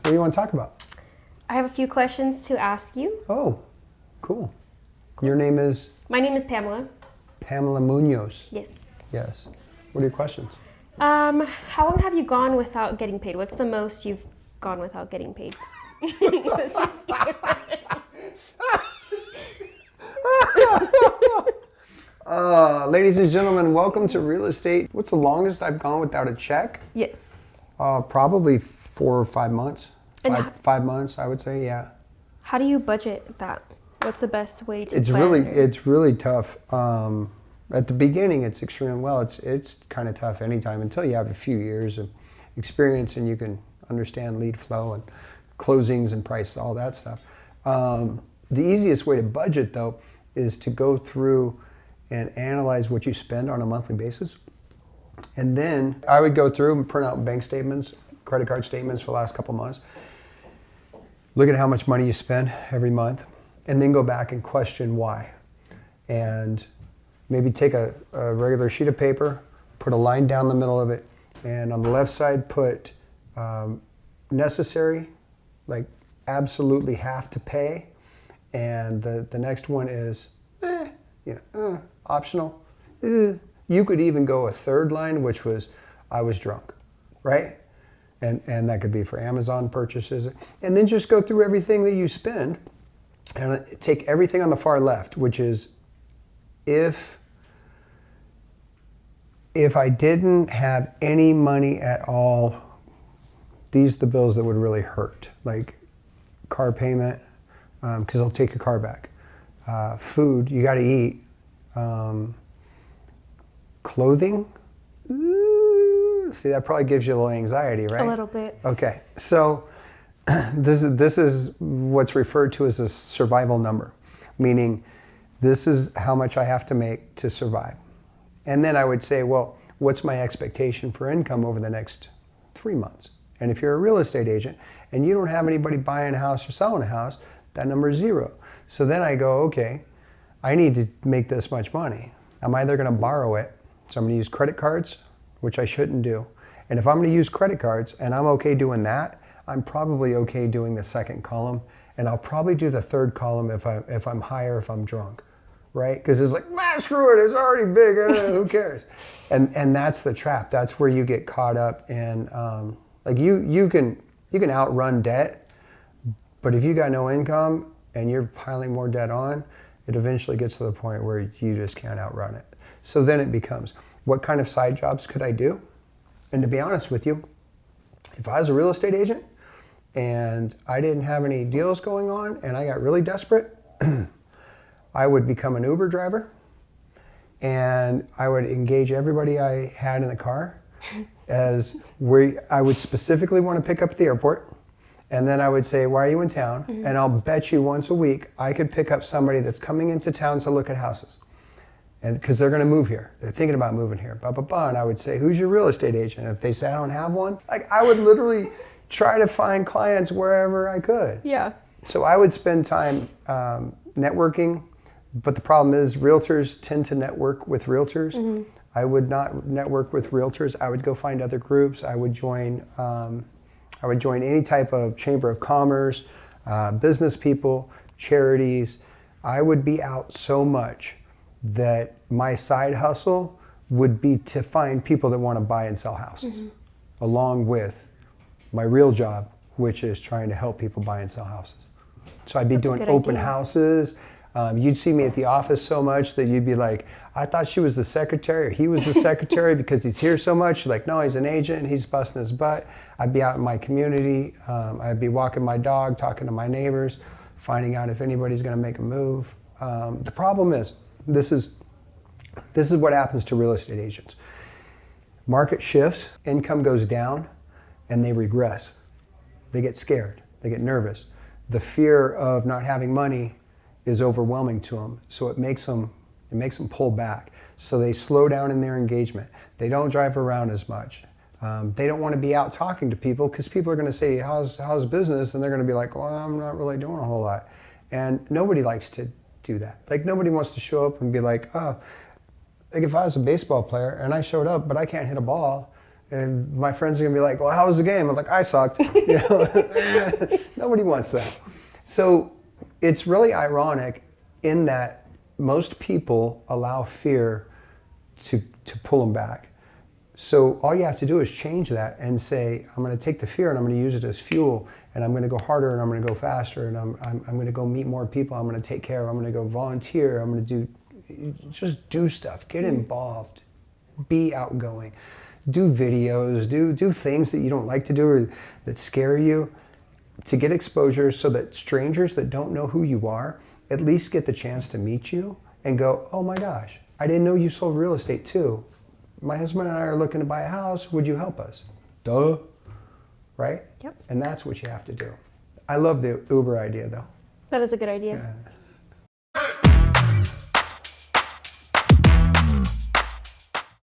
What do you want to talk about? I have a few questions to ask you. Oh, cool. Your name is? My name is Pamela. Pamela Munoz. Yes. Yes. What are your questions? How long have you gone without getting paid? What's the most you've gone without getting paid? Let's just Ladies and gentlemen, welcome to Real Estate. What's the longest I've gone without a check? Yes. Probably 4 or 5 months. And 5 months, I would say, yeah. How do you budget that? What's the best way to It's really tough. At the beginning, it's extremely well. It's kind of tough anytime until you have a few years of experience and you can understand lead flow and closings and price, all that stuff. The easiest way to budget, though, is to go through and analyze what you spend on a monthly basis. And then I would go through and print out bank statements, credit card statements for the last couple months. Look at how much money you spend every month, and then go back and question why. And maybe take a regular sheet of paper, put a line down the middle of it, and on the left side put necessary, like absolutely have to pay, and the next one is optional. You could even go a third line, which was I was drunk, right? And that could be for Amazon purchases. And then just go through everything that you spend and take everything on the far left, which is if I didn't have any money at all, these are the bills that would really hurt, like car payment, because I'll take your car back. Food, you got to eat. Clothing, see, that probably gives you a little anxiety, right? A little bit. Okay, so this is what's referred to as a survival number, meaning this is how much I have to make to survive. And then I would say, well, what's my expectation for income over the next 3 months? And if you're a real estate agent and you don't have anybody buying a house or selling a house, that number is 0. So then I go, okay, I need to make this much money. I'm either going to borrow it, so I'm going to use credit cards, which I shouldn't do. And if I'm going to use credit cards and I'm okay doing that, I'm probably okay doing the second column, and I'll probably do the third column if I'm high or if I'm drunk, right? Because it's like, man, screw it, it's already big, who cares? And that's the trap. That's where you get caught up in, like you can outrun debt, but if you got no income and you're piling more debt on, it eventually gets to the point where you just can't outrun it. So then it becomes, what kind of side jobs could I do? And to be honest with you, if I was a real estate agent and I didn't have any deals going on and I got really desperate, I would become an Uber driver and I would engage everybody I had in the car as where I would specifically want to pick up at the airport. And then I would say, why are you in town? Mm-hmm. And I'll bet you once a week I could pick up somebody that's coming into town to look at houses. And because they're going to move here. They're thinking about moving here. And I would say, who's your real estate agent? And if they say I don't have one, like I would literally try to find clients wherever I could. Yeah. So I would spend time networking. But the problem is realtors tend to network with realtors. Mm-hmm. I would not network with realtors. I would go find other groups. I would join any type of chamber of commerce, business people, charities. I would be out so much that my side hustle would be to find people that want to buy and sell houses, mm-hmm. along with my real job, which is trying to help people buy and sell houses. So I'd be doing open houses. You'd see me at the office so much that you'd be like, I thought she was the secretary or he was the secretary because he's here so much. You're like, no, he's an agent and he's busting his butt. I'd be out in my community. I'd be walking my dog, talking to my neighbors, finding out if anybody's going to make a move. The problem is, this is what happens to real estate agents. Market shifts, income goes down, and they regress. They get scared. They get nervous. The fear of not having money is overwhelming to them, so it makes them pull back. So they slow down in their engagement. They don't drive around as much. They don't want to be out talking to people because people are going to say, how's business? And they're going to be like, well, I'm not really doing a whole lot. And nobody likes to do that. Like nobody wants to show up and be like, oh, like if I was a baseball player and I showed up but I can't hit a ball, And my friends are gonna be like, well, how was the game? I'm like, I sucked. You know? Nobody wants that. So it's really ironic in that most people allow fear to pull them back. So all you have to do is change that and say, I'm going to take the fear and I'm going to use it as fuel, and I'm going to go harder and I'm going to go faster, and I'm going to go meet more people. I'm going to take care. I'm going to go volunteer. I'm going to just do stuff. Get involved. Be outgoing. Do videos. Do things that you don't like to do or that scare you, to get exposure, so that strangers that don't know who you are at least get the chance to meet you and go, oh my gosh, I didn't know you sold real estate too. My husband and I are looking to buy a house. Would you help us? Duh. Right? Yep. And that's what you have to do. I love the Uber idea though. That is a good idea. Yeah.